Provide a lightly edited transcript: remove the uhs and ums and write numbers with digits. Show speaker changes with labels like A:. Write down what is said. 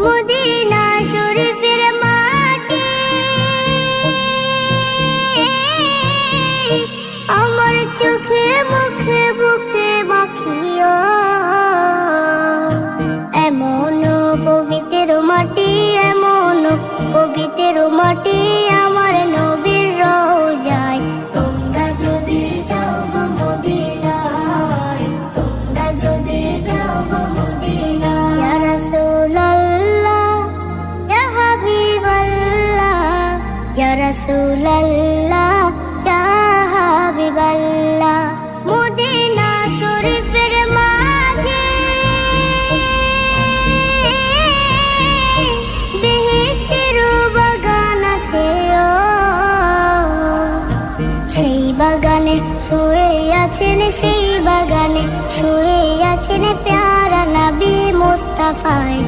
A: Medina শরীফের মাটি আমার চোখে মুখে বুকে মাখিও। এমন পবিত্র মাটি, এমন পবিত্র মাটি আমার নবীর রওজায়। তোমরা যদি যাও গো মদিনায়, তোমরা যদি যাও গো মদিনায়। ইয়া রাসূলুল্লাহ, ইয়া হাবিবাল্লাহ, ইয়া রাসূলুল্লাহ, ইয়া হাবিবাল্লাহ। মদিনা শরীফের মাঝে বেহেশতের বাগান আছে ও। সেই বাগানে শুয়ে আছেন, সেই বাগানে শুয়ে আছেন প্যারা নবী মুস্তাফায়।